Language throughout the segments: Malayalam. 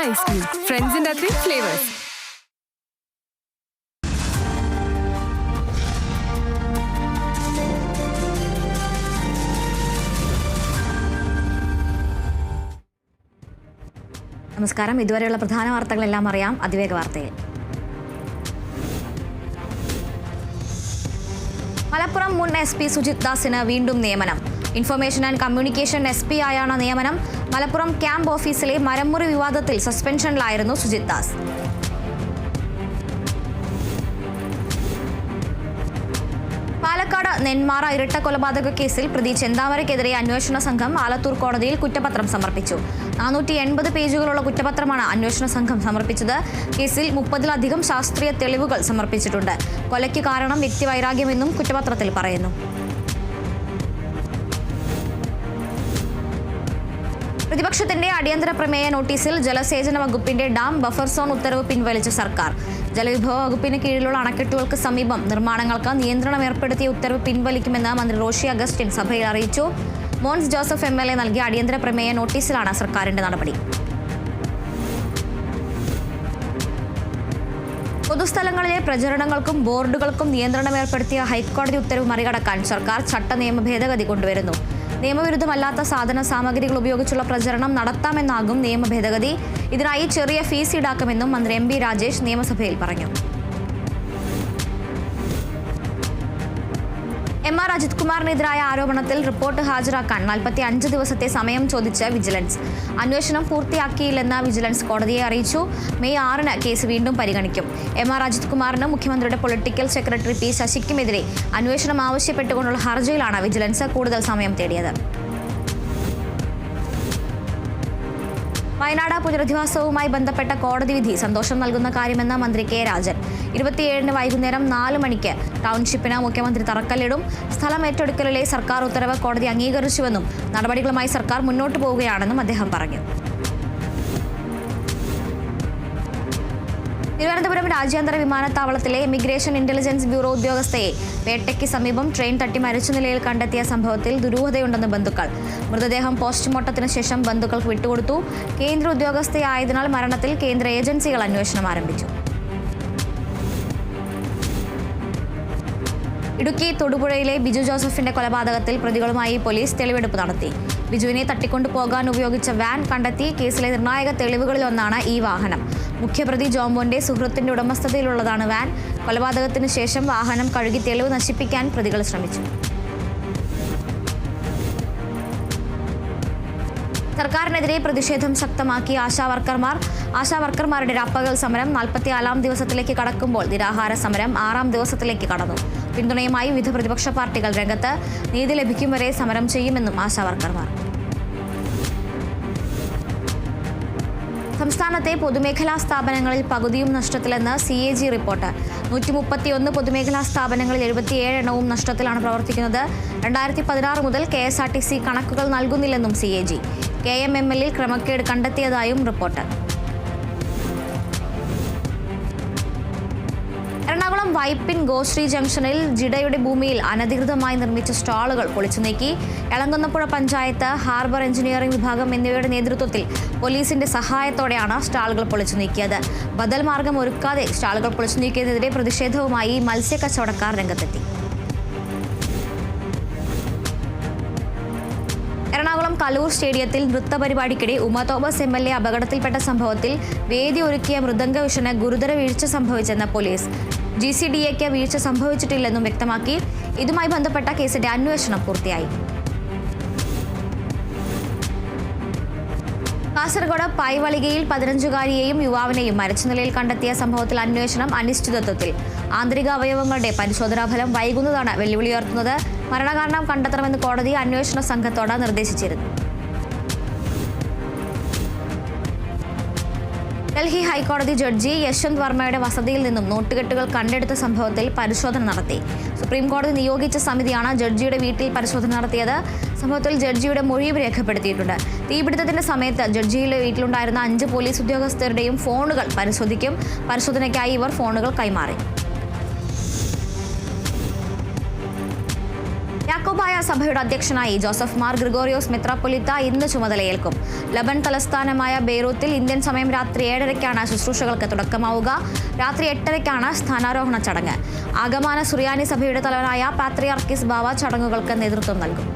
ഐസ്ക്രീം ഫ്രണ്ട്സിന്റെ അത്രയും ഫ്ലേവേഴ്സ്. നമസ്കാരം. ഇതുവരെയുള്ള പ്രധാന വാർത്തകളെല്ലാം അറിയാം. അതിവേഗ വാർത്തയിൽ മലപ്പുറം മുൻ SP സുജിത് ദാസിന് വീണ്ടും നിയമനം. ഇൻഫർമേഷൻ ആൻഡ് കമ്മ്യൂണിക്കേഷൻ SP ആയാണ് നിയമനം. മലപ്പുറം ക്യാമ്പ് ഓഫീസിലെ മരംമുറി വിവാദത്തിൽ സസ്പെൻഷനിലായിരുന്നു സുജിത് ദാസ്. പാലക്കാട് നെന്മാറ ഇരട്ട കൊലപാതക കേസിൽ പ്രതി ചെന്താമരയ്ക്കെതിരെ അന്വേഷണ സംഘം ആലത്തൂർ കോടതിയിൽ കുറ്റപത്രം സമർപ്പിച്ചു. 480 പേജുകളുള്ള കുറ്റപത്രമാണ് അന്വേഷണ സംഘം സമർപ്പിച്ചത്. കേസിൽ 30-ലധികം ശാസ്ത്രീയ തെളിവുകൾ സമർപ്പിച്ചിട്ടുണ്ട്. കൊലയ്ക്ക് കാരണം വ്യക്തിവൈരാഗ്യമെന്നും കുറ്റപത്രത്തിൽ പറയുന്നു. പ്രതിപക്ഷത്തിന്റെ അടിയന്തര പ്രമേയ നോട്ടീസിൽ ജലസേചന വകുപ്പിന്റെ ഡാം ബഫർ സോൺ ഉത്തരവ് പിൻവലിച്ച സർക്കാർ. ജലവിഭവ വകുപ്പിന് കീഴിലുള്ള അണക്കെട്ടുകൾക്ക് സമീപം നിർമ്മാണങ്ങൾക്ക് നിയന്ത്രണം ഏർപ്പെടുത്തിയ ഉത്തരവ് പിൻവലിക്കുമെന്ന് മന്ത്രി റോഷി അഗസ്റ്റിൻ സഭയിൽ അറിയിച്ചു. മോൻസ് ജോസഫ് MLA നൽകിയ അടിയന്തര പ്രമേയ നോട്ടീസിലാണ് സർക്കാരിന്റെ നടപടി. പൊതുസ്ഥലങ്ങളിലെ പ്രചരണങ്ങൾക്കും ബോർഡുകൾക്കും നിയന്ത്രണം ഏർപ്പെടുത്തിയ ഹൈക്കോടതി ഉത്തരവ് മറികടക്കാൻ സർക്കാർ ചട്ട നിയമ ഭേദഗതി കൊണ്ടുവരുന്നു. നിയമവിരുദ്ധമല്ലാത്ത സാധന സാമഗ്രികൾ ഉപയോഗിച്ചുള്ള പ്രചരണം നടത്താമെന്നാകും നിയമ ഭേദഗതി. ഇതിനായി ചെറിയ ഫീസ് ഈടാക്കുമെന്നും മന്ത്രി MB രാജേഷ് നിയമസഭയിൽ പറഞ്ഞു. MR അജിത് കുമാറിനെതിരായ ആരോപണത്തിൽ റിപ്പോർട്ട് ഹാജരാക്കാൻ 45 ദിവസത്തെ സമയം ചോദിച്ച് വിജിലൻസ്. അന്വേഷണം പൂർത്തിയാക്കിയില്ലെന്ന് വിജിലൻസ് കോടതിയെ അറിയിച്ചു. മെയ് 6-ന് കേസ് വീണ്ടും പരിഗണിക്കും. MR അജിത് കുമാറിനും മുഖ്യമന്ത്രിയുടെ പൊളിറ്റിക്കൽ സെക്രട്ടറി P ശശിക്കുമെതിരെ അന്വേഷണം ആവശ്യപ്പെട്ടുകൊണ്ടുള്ള ഹർജിയിലാണ് വിജിലൻസ് കൂടുതൽ സമയം തേടിയത്. വയനാട് പുനരധിവാസവുമായി ബന്ധപ്പെട്ട കോടതി വിധി സന്തോഷം നൽകുന്ന കാര്യമെന്ന് മന്ത്രി K രാജൻ. 27-ന് വൈകുന്നേരം 4 മണിക്ക് ടൗൺഷിപ്പിന് മുഖ്യമന്ത്രി തറക്കല്ലിടും. സ്ഥലം ഏറ്റെടുക്കലിലെ സർക്കാർ ഉത്തരവ് കോടതി അംഗീകരിച്ചുവെന്നും നടപടികളുമായി സർക്കാർ മുന്നോട്ട് പോവുകയാണെന്നും അദ്ദേഹം പറഞ്ഞു. തിരുവനന്തപുരം രാജ്യാന്തര വിമാനത്താവളത്തിലെ ഇമിഗ്രേഷൻ ഇന്റലിജൻസ് ബ്യൂറോ ഉദ്യോഗസ്ഥയെ പേട്ടയ്ക്ക് സമീപം ട്രെയിൻ തട്ടി മരിച്ച നിലയിൽ കണ്ടെത്തിയ സംഭവത്തിൽ ദുരൂഹതയുണ്ടെന്ന് ബന്ധുക്കൾ. മൃതദേഹം പോസ്റ്റ്മോർട്ടത്തിന് ശേഷം ബന്ധുക്കൾക്ക് വിട്ടുകൊടുത്തു. കേന്ദ്ര ഉദ്യോഗസ്ഥയായതിനാൽ മരണത്തിൽ കേന്ദ്ര ഏജൻസികൾ അന്വേഷണം ആരംഭിച്ചു. ഇടുക്കി തൊടുപുഴയിലെ ബിജു ജോസഫിന്റെ കൊലപാതകത്തിൽ പ്രതികളുമായി പോലീസ് തെളിവെടുപ്പ് നടത്തി. ബിജുവിനെ തട്ടിക്കൊണ്ടു പോകാൻ ഉപയോഗിച്ച വാൻ കണ്ടെത്തി. കേസിലെ നിർണായക തെളിവുകളിലൊന്നാണ് ഈ വാഹനം. മുഖ്യപ്രതി ജോംബോന്റെ സുഹൃത്തിന്റെ ഉടമസ്ഥതയിലുള്ളതാണ് വാൻ. കൊലപാതകത്തിന് ശേഷം വാഹനം കഴുകി തെളിവ് നശിപ്പിക്കാൻ പ്രതികൾ ശ്രമിച്ചു. സർക്കാരിനെതിരെ പ്രതിഷേധം ശക്തമാക്കി ആശാവർക്കർമാരുടെ രാപ്പകൽ സമരം 44-ാം ദിവസത്തിലേക്ക് കടക്കുമ്പോൾ നിരാഹാര സമരം 6-ാം ദിവസത്തിലേക്ക് കടന്നു. പിന്തുണയുമായി വിവിധ പ്രതിപക്ഷ പാർട്ടികൾ രംഗത്ത്. നീതി ലഭിക്കും വരെ സമരം ചെയ്യുമെന്നും ആശാവർക്കർമാർ. സംസ്ഥാനത്തെ പൊതുമേഖലാ സ്ഥാപനങ്ങളിൽ പകുതിയും നഷ്ടത്തിലെന്ന് CAG റിപ്പോർട്ട്. 131 പൊതുമേഖലാ സ്ഥാപനങ്ങളിൽ 77 എണ്ണവും നഷ്ടത്തിലാണ് പ്രവർത്തിക്കുന്നത്. 2016 മുതൽ KSRTC കണക്കുകൾ നൽകുന്നില്ലെന്നും CAG. KMML-ൽ ക്രമക്കേട് കണ്ടെത്തിയതായും റിപ്പോർട്ട്. എറണാകുളം വൈപ്പിൻ ഗോശ്രീ ജംഗ്ഷനിൽ ജിഡയുടെ ഭൂമിയിൽ അനധികൃതമായി നിർമ്മിച്ച സ്റ്റാളുകൾ പൊളിച്ചുനീക്കി. എളങ്കുന്നപ്പുഴ പഞ്ചായത്ത്, ഹാർബർ എഞ്ചിനീയറിംഗ് വിഭാഗം എന്നിവയുടെ നേതൃത്വത്തിൽ പോലീസിന്റെ സഹായത്തോടെയാണ് സ്റ്റാളുകൾ പൊളിച്ചു നീക്കിയത്. ബദൽ മാർഗം ഒരുക്കാതെ സ്റ്റാളുകൾ പൊളിച്ചു നീക്കിയതിനെതിരെ പ്രതിഷേധവുമായി മത്സ്യക്കച്ചവടക്കാർ രംഗത്തെത്തി. എറണാകുളം കലൂർ സ്റ്റേഡിയത്തിൽ നൃത്തപരിപാടിക്കിടെ ഉമ തോമസ് MLA അപകടത്തിൽപ്പെട്ട സംഭവത്തിൽ വേദി ഒരുക്കിയ മൃദംഗവിഷന് ഗുരുതര വീഴ്ച സംഭവിച്ചെന്ന് പോലീസ്. GCDAക്ക് വീഴ്ച സംഭവിച്ചിട്ടില്ലെന്നും വ്യക്തമാക്കി. ഇതുമായി ബന്ധപ്പെട്ട കേസിന്റെ അന്വേഷണം പൂർത്തിയായി. കാസർഗോഡ് പൈവളികയിൽ 15-കാരിയെയും യുവാവിനെയും മരിച്ച നിലയിൽ കണ്ടെത്തിയ സംഭവത്തിൽ അന്വേഷണം അനിശ്ചിതത്വത്തിൽ. ആന്തരിക അവയവങ്ങളുടെ പരിശോധനാ ഫലം വൈകുന്നതാണ് വെല്ലുവിളിയുയർത്തുന്നത്. മരണകാരണം കണ്ടെത്തണമെന്ന് കോടതി അന്വേഷണ സംഘത്തോട് നിർദ്ദേശിച്ചിരുന്നു. ഡൽഹി ഹൈക്കോടതി ജഡ്ജി യശ്വന്ത് വർമ്മയുടെ വസതിയിൽ നിന്നും നോട്ടുകെട്ടുകൾ കണ്ടെടുത്ത സംഭവത്തിൽ പരിശോധന നടത്തി. സുപ്രീം കോടതി നിയോഗിച്ച സമിതിയാണ് ജഡ്ജിയുടെ വീട്ടിൽ പരിശോധന നടത്തിയത്. സംഭവത്തിൽ ജഡ്ജിയുടെ മൊഴിയും രേഖപ്പെടുത്തിയിട്ടുണ്ട്. തീപിടുത്തത്തിന്റെ സമയത്ത് ജഡ്ജിയുടെ വീട്ടിലുണ്ടായിരുന്ന 5 പോലീസ് ഉദ്യോഗസ്ഥരുടെയും ഫോണുകൾ പരിശോധിക്കും. പരിശോധനയ്ക്കായി ഇവർ ഫോണുകൾ കൈമാറി. യാക്കോബായ സഭയുടെ അധ്യക്ഷനായി ജോസഫ് മാർ ഗ്രിഗോറിയോസ് മെത്രാപ്പൊലീത്ത ഇന്ന് ചുമതലയേൽക്കും. ലബൻ തലസ്ഥാനമായ ബെയ്റൂത്തിൽ ഇന്ത്യൻ സമയം രാത്രി 7:30 ശുശ്രൂഷകൾക്ക് തുടക്കമാവുക. രാത്രി 8:30 സ്ഥാനാരോഹണ ചടങ്ങ്. ആഗമാന സുറിയാനി സഭയുടെ തലവനായ പാത്രിയാർക്കീസ് ബാവ ചടങ്ങുകൾക്ക് നേതൃത്വം നൽകും.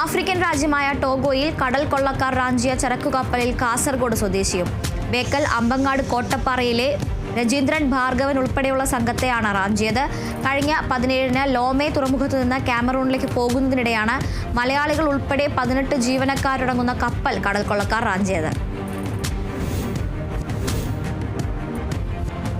ആഫ്രിക്കൻ രാജ്യമായ ടോഗോയിൽ കടൽ കൊള്ളക്കാർ റാഞ്ചിയ ചരക്കുകപ്പലിൽ കാസർഗോഡ് സ്വദേശിയും ബേക്കൽ അമ്പങ്ങാട് കോട്ടപ്പാറയിലെ രജീന്ദ്രൻ ഭാർഗവൻ ഉൾപ്പെടെയുള്ള സംഘത്തെയാണ് റാഞ്ചിയത്. കഴിഞ്ഞ 17-ന് ലോമേ തുറമുഖത്ത് നിന്ന് കാമറൂണിലേക്ക് പോകുന്നതിനിടെയാണ് മലയാളികൾ ഉൾപ്പെടെ 18 ജീവനക്കാരടങ്ങുന്ന കപ്പൽ കടൽ കൊള്ളക്കാർ റാഞ്ചിയത്.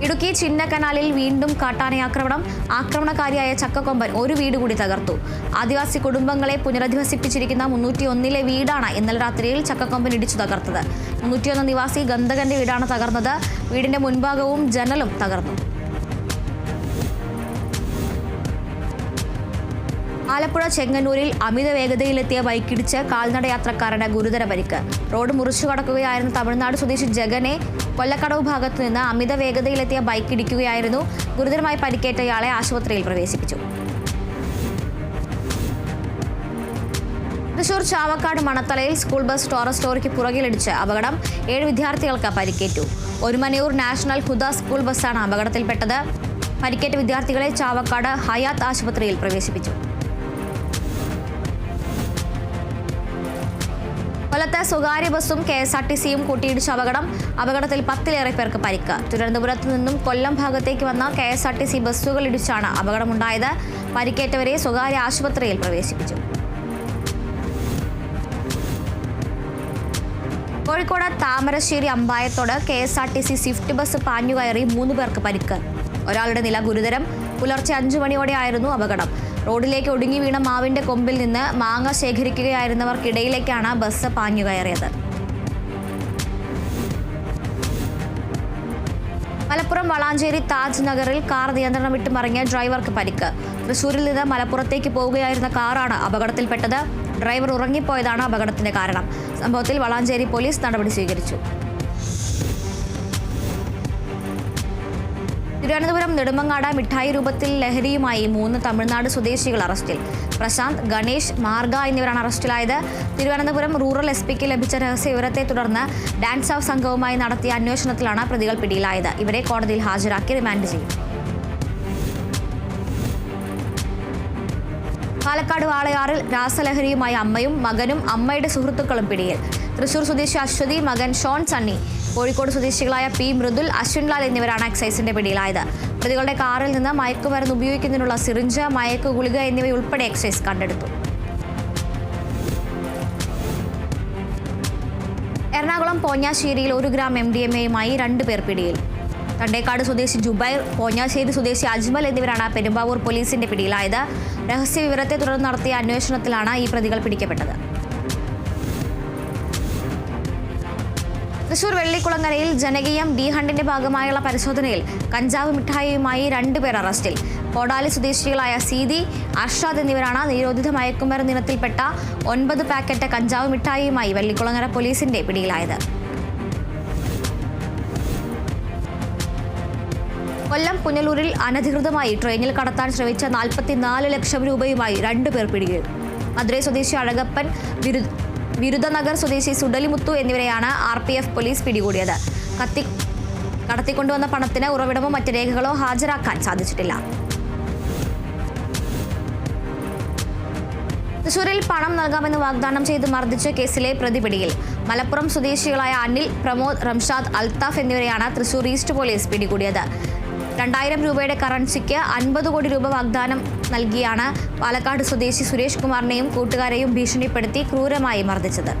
ഇടുക്കി ചിന്നക്കനാലിൽ വീണ്ടും കാട്ടാനയാക്രമണം. ആക്രമണകാരിയായ ചക്കക്കൊമ്പൻ ഒരു വീട് കൂടി തകർത്തു. ആദിവാസി കുടുംബങ്ങളെ പുനരധിവസിപ്പിച്ചിരിക്കുന്ന 301-ലെ വീടാണ് ഇന്നലെ രാത്രിയിൽ ചക്കക്കൊമ്പൻ ഇടിച്ചു തകർത്തത്. 301 നിവാസി ഗന്ധകന്റെ വീടാണ് തകർന്നത്. വീടിന്റെ മുൻഭാഗവും ജനലും തകർന്നു. ആലപ്പുഴ ചെങ്ങന്നൂരിൽ അമിത വേഗതയിലെത്തിയ ബൈക്കിടിച്ച് കാൽനടയാത്രക്കാരന് ഗുരുതര പരിക്ക്. റോഡ് മുറിച്ചു കടക്കുകയായിരുന്ന തമിഴ്നാട് സ്വദേശി ജഗനെ കൊല്ലക്കടവ് ഭാഗത്തു നിന്ന് അമിത വേഗതയിലെത്തിയ ബൈക്ക് ഇടിക്കുകയായിരുന്നു. ഗുരുതരമായി പരിക്കേറ്റ ഇയാളെ ആശുപത്രിയിൽ പ്രവേശിപ്പിച്ചു. തൃശൂർ ചാവക്കാട് മണത്തലയിൽ സ്കൂൾ ബസ് ടോറസ് ലോറിക്ക് പുറകിലിടിച്ച് അപകടം. 7 വിദ്യാർത്ഥികൾക്ക് പരിക്കേറ്റു. ഒരുമനയൂർ നാഷണൽ ഹുദ സ്കൂൾ ബസ്സാണ് അപകടത്തിൽപ്പെട്ടത്. പരിക്കേറ്റ വിദ്യാർത്ഥികളെ ചാവക്കാട് ഹയാത്ത് ആശുപത്രിയിൽ പ്രവേശിപ്പിച്ചു. കൊല്ലത്ത് സ്വകാര്യ ബസ്സും KSRTCയും കൂട്ടിയിടിച്ച അപകടത്തിൽ 10-ലേറെ പേർക്ക് പരിക്ക്. തിരുവനന്തപുരത്ത് നിന്നും കൊല്ലം ഭാഗത്തേക്ക് വന്ന KSRTC ബസ്സുകൾ ഇടിച്ചാണ് അപകടമുണ്ടായത്. പരിക്കേറ്റവരെ സ്വകാര്യ ആശുപത്രിയിൽ പ്രവേശിപ്പിച്ചു. Kozhikode Thamarassery Ambayathode KSRTC Swift bus പാഞ്ഞുകയറി 3 പേർക്ക് പരിക്ക്. ഒരാളുടെ നില ഗുരുതരം. പുലർച്ചെ 5 മണിയോടെയായിരുന്നു അപകടം. റോഡിലേക്ക് ഒടുങ്ങി വീണ മാവിന്റെ കൊമ്പിൽ നിന്ന് മാങ്ങ ശേഖരിക്കുകയായിരുന്നവർക്കിടയിലേക്കാണ് ബസ് പാഞ്ഞുകയറിയത്. മലപ്പുറം വളാഞ്ചേരി താജ് നഗറിൽ കാർ നിയന്ത്രണം വിട്ട് മറിഞ്ഞ ഡ്രൈവർക്ക് പരിക്ക്. തൃശൂരിൽ നിന്ന് മലപ്പുറത്തേക്ക് പോവുകയായിരുന്ന കാറാണ് അപകടത്തിൽപ്പെട്ടത്. ഡ്രൈവർ ഉറങ്ങിപ്പോയതാണ് അപകടത്തിന്റെ കാരണം. സംഭവത്തിൽ വളാഞ്ചേരി പോലീസ് നടപടി സ്വീകരിച്ചു. തിരുവനന്തപുരം നെടുമങ്ങാട് മിഠായി രൂപത്തിൽ ലഹരിയുമായി 3 തമിഴ്നാട് സ്വദേശികൾ അറസ്റ്റിൽ. പ്രശാന്ത്, ഗണേഷ്, മാർഗ എന്നിവരാണ് അറസ്റ്റിലായത്. തിരുവനന്തപുരം റൂറൽ SPക്ക് ലഭിച്ച രഹസ്യ വിവരത്തെ തുടർന്ന് ഡാൻസ് ഓഫ് സംഘവുമായി നടത്തിയ അന്വേഷണത്തിലാണ് പ്രതികൾ പിടിയിലായത്. ഇവരെ കോടതിയിൽ ഹാജരാക്കി റിമാൻഡ് ചെയ്യും. പാലക്കാട് വാളയാറിൽ രാസലഹരിയുമായി അമ്മയും മകനും അമ്മയുടെ സുഹൃത്തുക്കളും പിടിയിൽ. തൃശൂർ സ്വദേശി അശ്വതി, മകൻ ഷോൺ സണ്ണി, കോഴിക്കോട് സ്വദേശികളായ P മൃദുൽ, അശ്വിൻലാൽ എന്നിവരാണ് എക്സൈസിന്റെ പിടിയിലായത്. പ്രതികളുടെ കാറിൽ നിന്ന് മയക്കുമരുന്ന് ഉപയോഗിക്കുന്നതിനുള്ള സിറിഞ്ച്, മയക്കു ഗുളിക എന്നിവയുൾപ്പെടെ എക്സൈസ് കണ്ടെടുത്തു. എറണാകുളം പോഞ്ഞാശ്ശേരിയിൽ 1 ഗ്രാം MDMAയുമായി 2 പേർ പിടിയിൽ. തണ്ടേക്കാട് സ്വദേശി ജുബൈർ, പോഞ്ഞാശ്ശേരി സ്വദേശി അജ്മൽ എന്നിവരാണ് പെരുമ്പാവൂർ പോലീസിന്റെ പിടിയിലായത്. രഹസ്യ വിവരത്തെ തുടർന്ന് നടത്തിയ അന്വേഷണത്തിലാണ് ഈ പ്രതികൾ പിടിക്കപ്പെട്ടത്. തൃശൂർ വെള്ളിക്കുളങ്ങരയിൽ ജനകീയം ഡി ഹണ്ടിന്റെ ഭാഗമായുള്ള പരിശോധനയിൽ കഞ്ചാവ് മിഠായിയുമായി 2 പേർ അറസ്റ്റിൽ. കോടാലി സ്വദേശികളായ സീതി, അർഷാദ് എന്നിവരാണ് നിരോധിത മയക്കുമരുന്ന് ഇനത്തിൽപ്പെട്ട 9 പാക്കറ്റ് കഞ്ചാവ് മിഠായിയുമായി വെള്ളിക്കുളങ്ങര പോലീസിന്റെ പിടിയിലായത്. കൊല്ലം പുനലൂരിൽ അനധികൃതമായി ട്രെയിനിൽ കടത്താൻ ശ്രമിച്ച 44 ലക്ഷം രൂപയുമായി 2 പേർ പിടിയിൽ. മധുരൈ സ്വദേശി അഴകപ്പൻ, വിരുദനഗർ സ്വദേശി സുഡലിമുത്തു എന്നിവരെയാണ് RPF പോലീസ് പിടികൂടിയത്. കടത്തിക്കൊണ്ടുവന്ന പണത്തിന് ഉറവിടമോ മറ്റ് രേഖകളോ ഹാജരാക്കാൻ സാധിച്ചിട്ടില്ല. തൃശൂരിൽ പണം നൽകാമെന്ന് വാഗ്ദാനം ചെയ്ത് മർദ്ദിച്ച കേസിലെ പ്രതി പിടിയിൽ. മലപ്പുറം സ്വദേശികളായ അനിൽ, പ്രമോദ്, റംഷാദ്, അൽത്താഫ് എന്നിവരെയാണ് തൃശൂർ ഈസ്റ്റ് പോലീസ് പിടികൂടിയത്. 2000 രൂപയുടെ കറൻസിക്ക് 50 കോടി രൂപ വാഗ്ദാനം നൽകിയാണ് പാലക്കാട് സ്വദേശി സുരേഷ് കുമാറിനെയും കൂട്ടുകാരെയും ഭീഷണിപ്പെടുത്തി ക്രൂരമായി മർദ്ദിച്ചത്.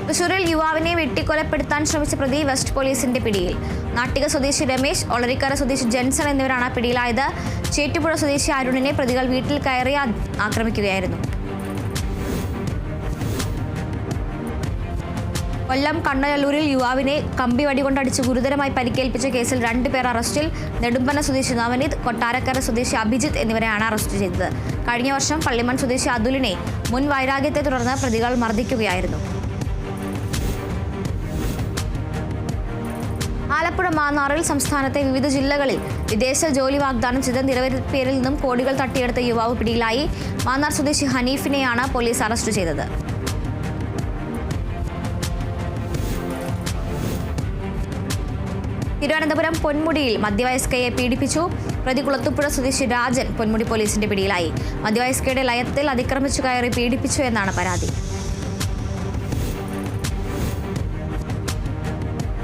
തൃശൂരിൽ യുവാവിനെ വെട്ടിക്കൊലപ്പെടുത്താൻ ശ്രമിച്ച പ്രതി വെസ്റ്റ് പോലീസിന്റെ പിടിയിൽ. നാട്ടിക സ്വദേശി രമേശ്, ഒളരിക്കര സ്വദേശി ജെൻസൺ എന്നിവരാണ് പിടിയിലായത്. ചേറ്റുപുഴ സ്വദേശി അരുണിനെ പ്രതികൾ വീട്ടിൽ കയറി ആക്രമിക്കുകയായിരുന്നു. കൊല്ലം കണ്ണനല്ലൂരിൽ യുവാവിനെ കമ്പി വടികൊണ്ടടിച്ച് ഗുരുതരമായി പരിക്കേൽപ്പിച്ച കേസിൽ 2 പേർ അറസ്റ്റിൽ. നെടുമ്പന സ്വദേശി നവനീത്, കൊട്ടാരക്കര സ്വദേശി അഭിജിത്ത് എന്നിവരെയാണ് അറസ്റ്റ് ചെയ്തത്. കഴിഞ്ഞ വർഷം പള്ളിമൺ സ്വദേശി അതുലിനെ മുൻ വൈരാഗ്യത്തെ തുടർന്ന് പ്രതികൾ മർദ്ദിക്കുകയായിരുന്നു. ആലപ്പുഴ മാന്നാറിൽ സംസ്ഥാനത്തെ വിവിധ ജില്ലകളിൽ വിദേശ ജോലി വാഗ്ദാനം ചെയ്ത നിരവധി പേരിൽ നിന്നും കോടികൾ തട്ടിയെടുത്ത യുവാവ് പിടിയിലായി. മാന്നാർ സ്വദേശി ഹനീഫിനെയാണ് പോലീസ് അറസ്റ്റ് ചെയ്തത്. തിരുവനന്തപുരം പൊന്മുടിയിൽ മധ്യവയസ്കയെ പീഡിപ്പിച്ചു. പ്രതി കുളത്തുപുഴ സ്വദേശി രാജൻ പൊന്മുടി പോലീസിന്റെ പിടിയിലായി. മധ്യവയസ്കയുടെ ലയത്തിൽ അതിക്രമിച്ചു കയറി പീഡിപ്പിച്ചു എന്നാണ് പരാതി.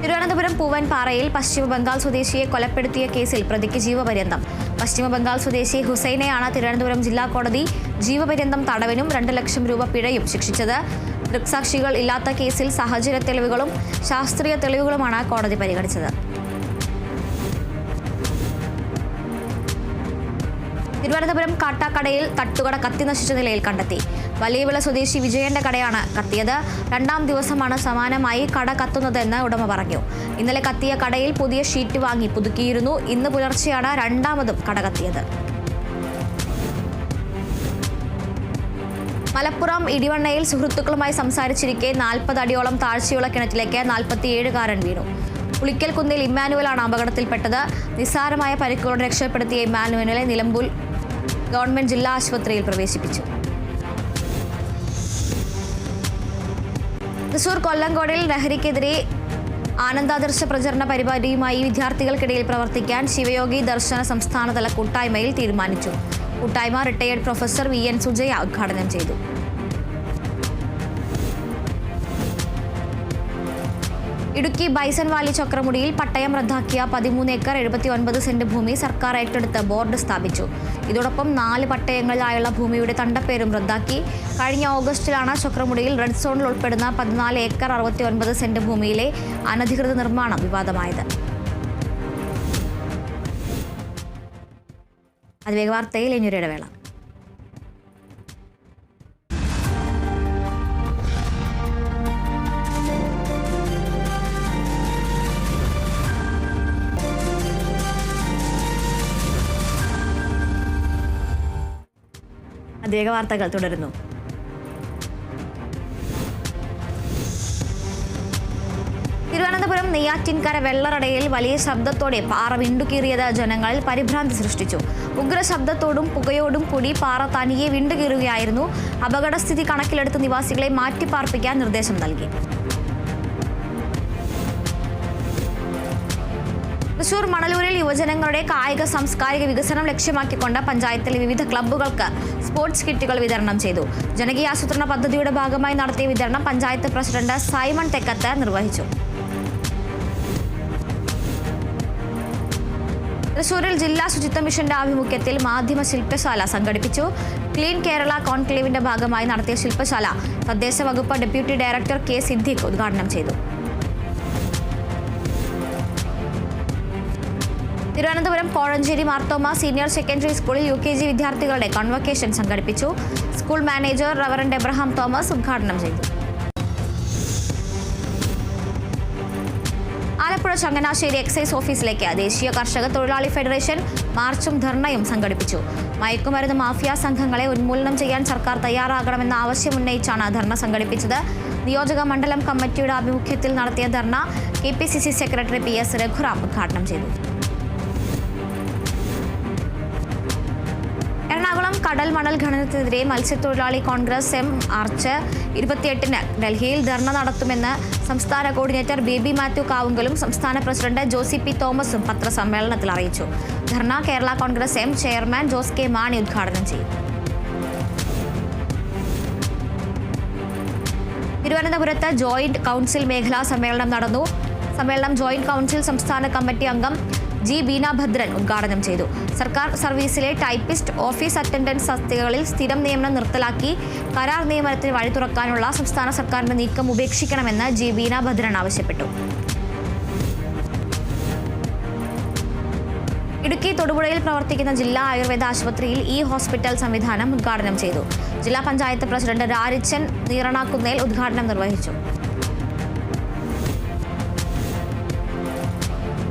തിരുവനന്തപുരം പൂവൻപാറയിൽ പശ്ചിമ ബംഗാൾ സ്വദേശിയെ കൊലപ്പെടുത്തിയ കേസിൽ പ്രതിക്ക് ജീവപര്യന്തം. പശ്ചിമ ബംഗാൾ സ്വദേശി ഹുസൈനെയാണ് തിരുവനന്തപുരം ജില്ലാ കോടതി ജീവപര്യന്തം തടവിനും 2 ലക്ഷം രൂപ പിഴയും ശിക്ഷിച്ചത്. ദൃക്സാക്ഷികൾ ഇല്ലാത്ത കേസിൽ സാഹചര്യ തെളിവുകളും ശാസ്ത്രീയ തെളിവുകളുമാണ് കോടതി പരിഗണിച്ചത്. തിരുവനന്തപുരം കാട്ടാക്കടയിൽ തട്ടുകട കത്തി നശിച്ച നിലയിൽ കണ്ടെത്തി. വലിയവിള സ്വദേശി വിജയന്റെ കടയാണ് കത്തിയത്. 2ാം ദിവസമാണ് സമാനമായി കട കത്തുന്നതെന്ന് ഉടമ പറഞ്ഞു. ഇന്നലെ കത്തിയ കടയിൽ പുതിയ ഷീറ്റ് വാങ്ങി പുതുക്കിയിരുന്നു. ഇന്ന് പുലർച്ചെയാണ് 2ാമതും കട കത്തിയത്. മലപ്പുറം ഇടിവണ്ണയിൽ സുഹൃത്തുക്കളുമായി സംസാരിച്ചിരിക്കെ 40 അടിയോളം താഴ്ചയുള്ള കിണറ്റിലേക്ക് 47കാരൻ വീണു. പുളിക്കൽ കുന്നിൽ ഇമ്മാനുവലാണ് അപകടത്തിൽപ്പെട്ടത്. നിസ്സാരമായ പരിക്കുകളോടെ രക്ഷപ്പെടുത്തിയ ഇമ്മാനുവലിനെ നിലമ്പൂർ ഗവൺമെന്റ് ജില്ലാ ആശുപത്രിയിൽ പ്രവേശിപ്പിച്ചു. തൃശൂർ കൊല്ലങ്കോടിൽ ലഹരിക്കെതിരെ ആനന്ദാദർശ പ്രചരണ പരിപാടിയുമായി വിദ്യാർത്ഥികൾക്കിടയിൽ പ്രവർത്തിക്കാൻ ശിവയോഗി ദർശന സംസ്ഥാനതല കൂട്ടായ്മയിൽ തീരുമാനിച്ചു. കൂട്ടായ്മ റിട്ടയേർഡ് പ്രൊഫസർ VN സുജയ ഉദ്ഘാടനം ചെയ്തു. ഇടുക്കി ബൈസൺ വാലി ചക്രമുടിയിൽ പട്ടയം റദ്ദാക്കിയ 13 ഏക്കർ 79 സെന്റ് ഭൂമി സർക്കാർ ഏറ്റെടുത്ത് ബോർഡ് സ്ഥാപിച്ചു. ഇതോടൊപ്പം 4 പട്ടയങ്ങളിലായുള്ള ഭൂമിയുടെ തണ്ടപ്പേരും റദ്ദാക്കി. കഴിഞ്ഞ ഓഗസ്റ്റിലാണ് ചക്രമുടിയിൽ റെഡ് സോണിൽ ഉൾപ്പെടുന്ന 14 ഏക്കർ 69 സെന്റ് ഭൂമിയിലെ അനധികൃത നിർമ്മാണം വിവാദമായത്. അതിവേഗ വാർത്തയിൽ ഇനിയൊരു ഇടവേള. അതിവേഗ വാർത്തകൾ തുടരുന്നു. തിരുവനന്തപുരം നെയ്യാറ്റിൻകര വെള്ളറടയിൽ വലിയ ശബ്ദത്തോടെ പാറ വിണ്ടുകീറിയത് ജനങ്ങളിൽ പരിഭ്രാന്തി സൃഷ്ടിച്ചു. ഉഗ്രശബ്ദത്തോടും പുകയോടും കൂടി പാറ തനിയെ വിണ്ടുകീറുകയായിരുന്നു. അപകടസ്ഥിതി കണക്കിലെടുത്ത് നിവാസികളെ മാറ്റിപ്പാർപ്പിക്കാൻ നിർദ്ദേശം നൽകി. തൃശൂർ മണലൂരിൽ യുവജനങ്ങളുടെ കായിക സാംസ്കാരിക വികസനം ലക്ഷ്യമാക്കിക്കൊണ്ട് പഞ്ചായത്തിലെ വിവിധ ക്ലബ്ബുകൾക്ക് സ്പോർട്സ് കിറ്റുകൾ വിതരണം ചെയ്തു. ജനകീയാസൂത്രണ പദ്ധതിയുടെ ഭാഗമായി നടത്തിയ വിതരണം പഞ്ചായത്ത് പ്രസിഡന്റ് സൈമൺ തെക്കത്ത് നിർവഹിച്ചു. തൃശൂരിൽ ജില്ലാ ശുചിത്വ മിഷന്റെ ആഭിമുഖ്യത്തിൽ മാധ്യമ ശില്പശാല സംഘടിപ്പിച്ചു. ക്ലീൻ കേരള കോൺക്ലേവിന്റെ ഭാഗമായി നടത്തിയ ശില്പശാല തദ്ദേശ വകുപ്പ് ഡെപ്യൂട്ടി ഡയറക്ടർ K സിദ്ദീഖ് ഉദ്ഘാടനം ചെയ്തു. തിരുവനന്തപുരം കോഴഞ്ചേരി മാർത്തോമ സീനിയർ സെക്കൻഡറി സ്കൂളിൽ UKG വിദ്യാർത്ഥികളുടെ കോൺവക്കേഷൻ സംഘടിപ്പിച്ചു. School manager reverend Abraham Thomas ഉദ്ഘാടനം ചെയ്തു. ആലപ്പുഴ ചങ്ങനാശ്ശേരി എക്സൈസ് ഓഫീസിലേക്ക് ദേശീയ കർഷക തൊഴിലാളി ഫെഡറേഷൻ മാർച്ചും ധർണയും സംഘടിപ്പിച്ചു. മയക്കുമരുന്ന് മാഫിയ സംഘങ്ങളെ ഉന്മൂലനം ചെയ്യാൻ സർക്കാർ തയ്യാറാകണമെന്ന ആവശ്യം ഉന്നയിച്ചാണ് ധർണ സംഘടിപ്പിച്ചത്. നിയോജക മണ്ഡലം കമ്മിറ്റിയുടെ ആഭിമുഖ്യത്തിൽ നടത്തിയ ധർണ KPCC സെക്രട്ടറി PS രഘുറാം ഉദ്ഘാടനം ചെയ്തു. എറണാകുളം കടൽ മണൽ ഖനനത്തിനെതിരെ മത്സ്യത്തൊഴിലാളി കോൺഗ്രസ് M മാർച്ച് 28-ന് ഡൽഹിയിൽ ധർണ നടത്തുമെന്ന് സംസ്ഥാന കോർഡിനേറ്റർ ബേബി മാത്യു കാവുങ്കലും സംസ്ഥാന പ്രസിഡന്റ് ജോസി P തോമസും പത്രസമ്മേളനത്തിൽ അറിയിച്ചു. Dharna Kerala Congress M chairman Jose K Mani ഉദ്ഘാടനം ചെയ്യും. തിരുവനന്തപുരത്ത് ജോയിന്റ് കൗൺസിൽ മേഖലാ സമ്മേളനം നടന്നു. സമ്മേളനം ജോയിന്റ് കൗൺസിൽ സംസ്ഥാന കമ്മിറ്റി അംഗം G ബീനാഭദ്രൻ ഉദ്ഘാടനം ചെയ്തു. സർക്കാർ സർവീസിലെ ടൈപ്പിസ്റ്റ്, ഓഫീസ് അറ്റൻഡൻസ് തസ്തികകളിൽ സ്ഥിരം നിയമനം നിർത്തലാക്കി കരാർ നിയമനത്തിന് വഴി തുറക്കാനുള്ള സംസ്ഥാന സർക്കാരിന്റെ നീക്കം ഉപേക്ഷിക്കണമെന്ന് G ബീനാഭദ്രൻ ആവശ്യപ്പെട്ടു. ഇടുക്കി തൊടുപുഴയിൽ പ്രവർത്തിക്കുന്ന ജില്ലാ ആയുർവേദ ആശുപത്രിയിൽ ഹോസ്പിറ്റൽ സംവിധാനം ഉദ്ഘാടനം ചെയ്തു. ജില്ലാ പഞ്ചായത്ത് പ്രസിഡന്റ് രാരിച്ചൻ നീറണാക്കുന്നേൽ ഉദ്ഘാടനം നിർവഹിച്ചു.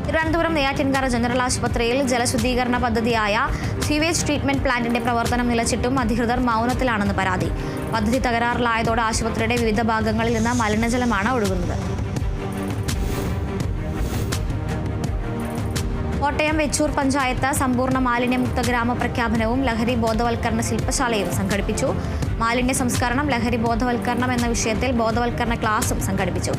തിരുവനന്തപുരം നെയ്യാറ്റിൻകര ജനറൽ ആശുപത്രിയിൽ ജലശുദ്ധീകരണ പദ്ധതിയായ സീവേജ് ട്രീറ്റ്മെന്റ് പ്ലാന്റിന്റെ പ്രവർത്തനം നിലച്ചിട്ടും അധികൃതർ മൗനത്തിലാണെന്ന് പരാതി. പദ്ധതി തകരാറിലായതോടെ ആശുപത്രിയുടെ വിവിധ ഭാഗങ്ങളിൽ നിന്ന് മലിനജലമാണ് ഒഴുകുന്നത്. കോട്ടയം വെച്ചൂർ പഞ്ചായത്ത് സമ്പൂർണ്ണ മാലിന്യമുക്ത ഗ്രാമ പ്രഖ്യാപനവും ലഹരി ബോധവൽക്കരണ ശില്പശാലയും സംഘടിപ്പിച്ചു. മാലിന്യ സംസ്കരണം, ലഹരി ബോധവൽക്കരണം എന്ന വിഷയത്തിൽ ബോധവൽക്കരണ ക്ലാസും സംഘടിപ്പിച്ചു.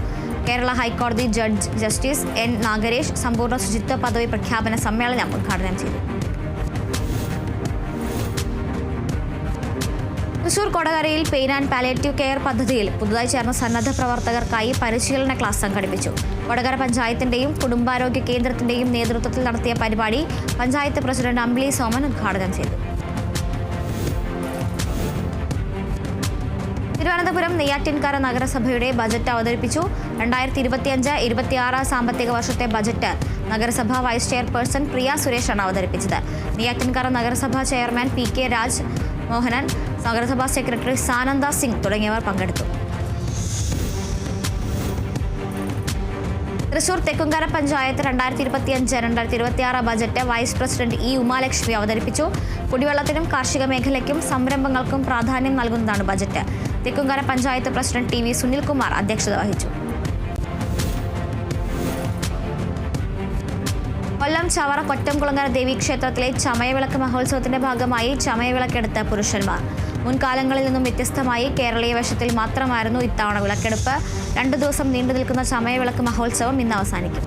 കേരള ഹൈക്കോടതി ജഡ്ജ് ജസ്റ്റിസ് എൻ നാഗരേഷ് സമ്പൂർണ്ണ ശുചിത്വ പദവി പ്രഖ്യാപന സമ്മേളനം ഉദ്ഘാടനം ചെയ്തു. തൃശൂർ കൊടകരയിൽ പെയിൻ ആൻഡ് പാലിയേറ്റീവ് കെയർ പദ്ധതിയിൽ പുതുതായി ചേർന്ന സന്നദ്ധ പ്രവർത്തകർക്കായി പരിശീലന ക്ലാസ് സംഘടിപ്പിച്ചു. കൊടകര പഞ്ചായത്തിന്റെയും കുടുംബാരോഗ്യ കേന്ദ്രത്തിന്റെയും നേതൃത്വത്തിൽ നടത്തിയ പരിപാടി പഞ്ചായത്ത് പ്രസിഡന്റ് അമ്പിളി സോമൻ ഉദ്ഘാടനം ചെയ്തു. തിരുവനന്തപുരം നെയ്യാറ്റിൻകര നഗരസഭയുടെ ബജറ്റ് അവതരിപ്പിച്ചു. 2025-26 സാമ്പത്തിക വർഷത്തെ ബജറ്റ് നഗരസഭ വൈസ് ചെയർപേഴ്സൺ പ്രിയ സുരേഷാണ് അവതരിപ്പിച്ചത്. നെയ്യാറ്റിൻകര നഗരസഭാ chairman P K Raj Mohanan, നഗരസഭാ സെക്രട്ടറി സാനന്ദ സിംഗ് തുടങ്ങിയവർ പങ്കെടുത്തു. Thrissur Thekkumkara panchayat 2025-2026 budget vice president E Umalakshmi അവതരിപ്പിച്ചു. കുടിവെള്ളത്തിനും കാർഷിക മേഖലയ്ക്കും സംരംഭങ്ങൾക്കും പ്രാധാന്യം നൽകുന്നതാണ് budget. Thekkumkara panchayat president T V Sunilkumar അധ്യക്ഷത വഹിച്ചു. കൊല്ലം ചവറ കൊറ്റംകുളങ്ങര ദേവീക്ഷേത്രത്തിലെ ചമയവിളക്ക് മഹോത്സവത്തിന്റെ ഭാഗമായി ചമയവിളക്കെടുത്ത് പുരുഷന്മാർ. മുൻകാലങ്ങളിൽ നിന്നും വ്യത്യസ്തമായി കേരളീയ വേഷത്തിൽ മാത്രമായിരുന്നു ഇത്തവണ വിളക്കെടുപ്പ്. 2 ദിവസം നീണ്ടു നിൽക്കുന്ന ചമയവിളക്ക് മഹോത്സവം ഇന്ന് അവസാനിക്കും.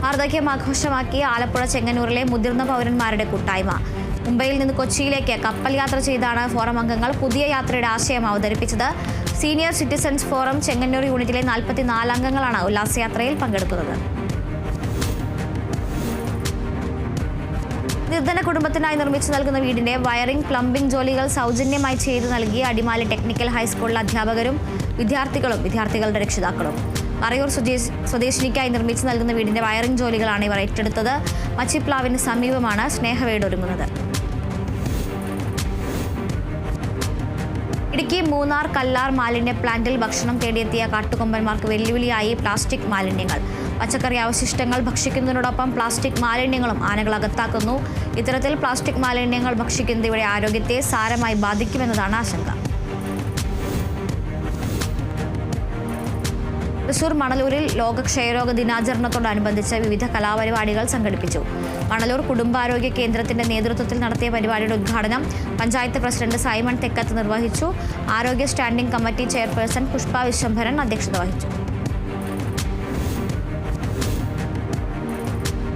വാർദ്ധക്യം ആഘോഷമാക്കി ആലപ്പുഴ ചെങ്ങന്നൂരിലെ മുതിർന്ന പൗരന്മാരുടെ കൂട്ടായ്മ. മുംബൈയിൽ നിന്ന് കൊച്ചിയിലേക്ക് കപ്പൽ യാത്ര ചെയ്താണ് ഫോറം അംഗങ്ങൾ പുതിയ യാത്രയുടെ ആശയം അവതരിപ്പിച്ചത്. സീനിയർ സിറ്റിസൺസ് ഫോറം ചെങ്ങന്നൂർ യൂണിറ്റിലെ 44 അംഗങ്ങളാണ് ഉല്ലാസയാത്രയിൽ പങ്കെടുക്കുന്നത്. നിർധന കുടുംബത്തിനായി നിർമ്മിച്ചു നൽകുന്ന വീടിന്റെ വയറിംഗ്, പ്ലംബിംഗ് ജോലികൾ സൗജന്യമായി ചെയ്തു നൽകിയ അടിമാലി ടെക്നിക്കൽ ഹൈസ്കൂളിലെ അധ്യാപകരും വിദ്യാർത്ഥികളുടെ രക്ഷിതാക്കളും. മറയൂർ സ്വദേശിനിക്കായി നിർമ്മിച്ചു നൽകുന്ന വീടിന്റെ വയറിംഗ് ജോലികളാണ് ഇവർ ഏറ്റെടുത്തത്. മച്ചിപ്ലാവിന് സമീപമാണ് സ്നേഹവീട് ഒരുങ്ങുന്നത്. ഇടുക്കി മൂന്നാർ കല്ലാർ മാലിന്യ പ്ലാന്റിൽ ഭക്ഷണം തേടിയെത്തിയ കാട്ടുകൊമ്പന്മാർക്ക് വെല്ലുവിളിയായി പ്ലാസ്റ്റിക് മാലിന്യങ്ങൾ. പച്ചക്കറി അവശിഷ്ടങ്ങൾ ഭക്ഷിക്കുന്നതിനോടൊപ്പം പ്ലാസ്റ്റിക് മാലിന്യങ്ങളും ആനകൾ അകത്താക്കുന്നു. ഇത്തരത്തിൽ പ്ലാസ്റ്റിക് മാലിന്യങ്ങൾ ഭക്ഷിക്കുന്നത് ഇവയുടെ ആരോഗ്യത്തെ സാരമായി ബാധിക്കുമെന്നതാണ് ആശങ്ക. തൃശൂർ മണലൂരിൽ ലോക ക്ഷയരോഗ ദിനാചരണത്തോടനുബന്ധിച്ച് വിവിധ കലാപരിപാടികൾ സംഘടിപ്പിച്ചു. മണലൂർ കുടുംബാരോഗ്യ കേന്ദ്രത്തിന്റെ നേതൃത്വത്തിൽ നടത്തിയ പരിപാടിയുടെ ഉദ്ഘാടനം പഞ്ചായത്ത് പ്രസിഡന്റ് സൈമൺ തെക്കത്ത് നിർവഹിച്ചു. ആരോഗ്യ standing committee chairperson Pushpa Viswambharan അധ്യക്ഷത വഹിച്ചു.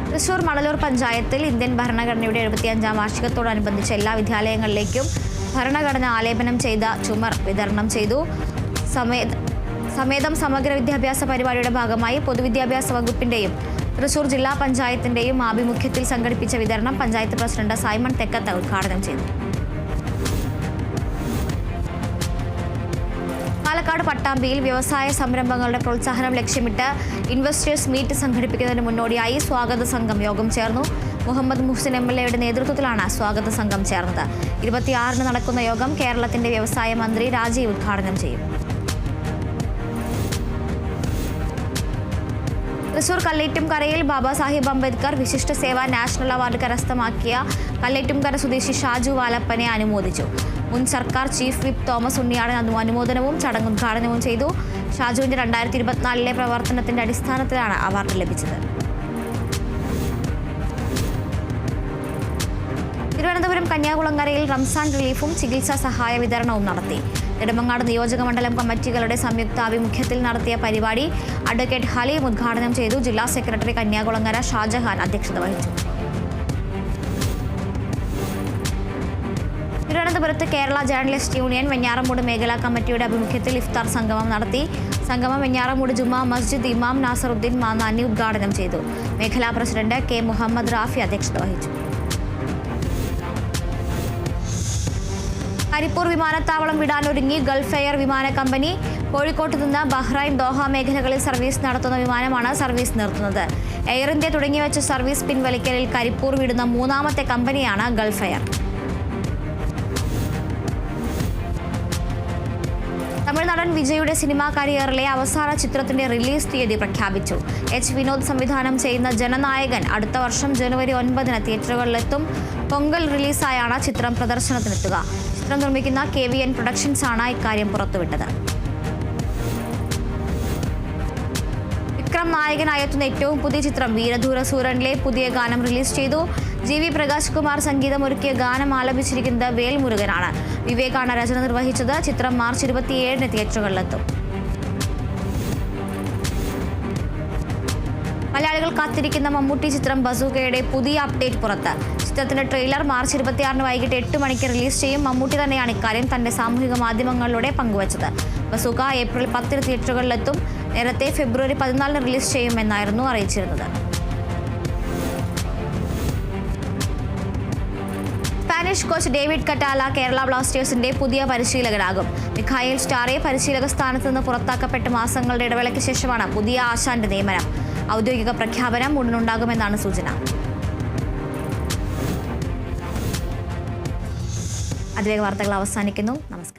തൃശൂർ മണലൂർ പഞ്ചായത്തിൽ ഇന്ത്യൻ ഭരണഘടനയുടെ 75-ാം വാർഷികത്തോടനുബന്ധിച്ച് എല്ലാ വിദ്യാലയങ്ങളിലേക്കും ഭരണഘടന ആലേപനം ചെയ്ത ചുമർ വിതരണം ചെയ്തു. സമേതം സമഗ്ര വിദ്യാഭ്യാസ പരിപാടിയുടെ ഭാഗമായി പൊതുവിദ്യാഭ്യാസ വകുപ്പിന്റെയും തൃശൂർ ജില്ലാ പഞ്ചായത്തിന്റെയും ആഭിമുഖ്യത്തിൽ സംഘടിപ്പിച്ച വിതരണം പഞ്ചായത്ത് പ്രസിഡന്റ് സൈമൺ തെക്കത്ത് ഉദ്ഘാടനം ചെയ്തു. പാലക്കാട് പട്ടാമ്പിയിൽ വ്യവസായ സംരംഭങ്ങളുടെ പ്രോത്സാഹനം ലക്ഷ്യമിട്ട് ഇൻവെസ്റ്റേഴ്സ് മീറ്റ് സംഘടിപ്പിക്കുന്നതിന് മുന്നോടിയായി സ്വാഗത സംഘം യോഗം ചേർന്നു. മുഹമ്മദ് മുഹ്സിൻ MLA നേതൃത്വത്തിലാണ് സ്വാഗത സംഘം ചേർന്നത്. 26-ന് നടക്കുന്ന യോഗം കേരളത്തിന്റെ വ്യവസായ മന്ത്രി രാജീവ് ഉദ്ഘാടനം ചെയ്യും. തൃശൂർ കല്ലേറ്റുംകരയിൽ ബാബാ സാഹിബ് അംബേദ്കർ വിശിഷ്ട സേവാ നാഷണൽ അവാർഡ് കരസ്ഥമാക്കിയ കല്ലേറ്റുംകര സ്വദേശി ഷാജു വാലപ്പനെ അനുമോദിച്ചു. മുൻ സർക്കാർ ചീഫ് വിപ്പ് തോമസ് ഉണ്ണിയാടൻ അനുമോദനവും ചടങ്ങ് ഉദ്ഘാടനവും ചെയ്തു. ഷാജുവിന്റെ 2024 പ്രവർത്തനത്തിന്റെ അടിസ്ഥാനത്തിലാണ് അവാർഡ് ലഭിച്ചത്. തിരുവനന്തപുരം കന്യാകുളങ്ങരയിൽ റംസാൻ റിലീഫും ചികിത്സാ സഹായ വിതരണവും നടത്തി. നെടുമങ്ങാട് നിയോജക മണ്ഡലം കമ്മിറ്റികളുടെ സംയുക്താഭിമുഖ്യത്തിൽ നടത്തിയ പരിപാടി അഡ്വക്കേറ്റ് ഹലീം ഉദ്ഘാടനം ചെയ്തു. ജില്ലാ സെക്രട്ടറി കന്യാകുളങ്ങര ഷാജഹാൻ അധ്യക്ഷത വഹിച്ചു. തിരുവനന്തപുരത്ത് കേരള ജേർണലിസ്റ്റ് യൂണിയൻ വെഞ്ഞാറമൂട് മേഖലാ കമ്മിറ്റിയുടെ ആഭിമുഖ്യത്തിൽ ഇഫ്താർ സംഗമം നടത്തി. സംഗമം വെഞ്ഞാറമൂട് ജുമാ മസ്ജിദ് ഇമാം നാസറുദ്ദീൻ മാന്നാനി ഉദ്ഘാടനം ചെയ്തു. മേഖലാ പ്രസിഡന്റ് കെ മുഹമ്മദ് റാഫി അധ്യക്ഷത വഹിച്ചു. കരിപ്പൂർ വിമാനത്താവളം വിടാനൊരുങ്ങി ഗൾഫ് എയർ വിമാന കമ്പനി. കോഴിക്കോട്ട് നിന്ന് ബഹ്റൈൻ, ദോഹ മേഖലകളിൽ സർവീസ് നടത്തുന്ന വിമാനമാണ് സർവീസ് നിർത്തുന്നത്. എയർ ഇന്ത്യ തുടങ്ങിവെച്ച സർവീസ് പിൻവലിക്കലിൽ കരിപ്പൂർ വിടുന്ന 3ാമത്തെ കമ്പനിയാണ് ഗൾഫ് എയർ. തമിഴ് നടൻ വിജയുടെ സിനിമാ കരിയറിലെ അവസാന ചിത്രത്തിന്റെ റിലീസ് തീയതി പ്രഖ്യാപിച്ചു. എച്ച് വിനോദ് സംവിധാനം ചെയ്യുന്ന ജനനായകൻ അടുത്ത വർഷം ജനുവരി 9-ന് തിയേറ്ററുകളിലെത്തും. പൊങ്കൽ റിലീസായാണ് ചിത്രം പ്രദർശനത്തിനെത്തുക. ചിത്രം നിർമ്മിക്കുന്ന KVN പ്രൊഡക്ഷൻസ് ആണ് ഇക്കാര്യം പുറത്തുവിട്ടത്. വിക്രം നായകനായി എത്തുന്ന ഏറ്റവും പുതിയ ചിത്രം വീരധൂര സൂരനിലെ പുതിയ ഗാനം റിലീസ് ചെയ്തു. GV പ്രകാശ് കുമാർ സംഗീതമൊരുക്കിയ ഗാനം ആലപിച്ചിരിക്കുന്നത് വേൽമുരുകനാണ്. വിവേകാണ് രചന നിർവഹിച്ചത്. ചിത്രം മാർച്ച് 27 തിയേറ്ററുകളിലെത്തും. മലയാളികൾ കാത്തിരിക്കുന്ന മമ്മൂട്ടി ചിത്രം ബസൂക്കയുടെ പുതിയ അപ്ഡേറ്റ് പുറത്ത്. ചിത്രത്തിന്റെ ട്രെയിലർ മാർച്ച് 26 വൈകിട്ട് 8 മണിക്ക് റിലീസ് ചെയ്യും. മമ്മൂട്ടി തന്നെയാണ് ഇക്കാര്യം തന്റെ സാമൂഹിക മാധ്യമങ്ങളിലൂടെ പങ്കുവച്ചത്. Bazooka April 10 തിയേറ്ററുകളിലെത്തും. നേരത്തെ ഫെബ്രുവരി 14 റിലീസ് ചെയ്യുമെന്നായിരുന്നു അറിയിച്ചിരുന്നത്. Spanish coach David Català Kerala ബ്ലാസ്റ്റേഴ്സിന്റെ പുതിയ പരിശീലകനാകും. മിഖായേൽ സ്റ്റാറെ പരിശീലക സ്ഥാനത്ത് നിന്ന് പുറത്താക്കപ്പെട്ട മാസങ്ങളുടെ ഇടവേളയ്ക്ക് ശേഷമാണ് പുതിയ ആശാന്റെ നിയമനം. ഔദ്യോഗിക പ്രഖ്യാപനം ഉടനുണ്ടാകുമെന്നാണ് സൂചന. അതിവേഗ വാർത്തകൾ അവസാനിക്കുന്നു. നമസ്കാരം.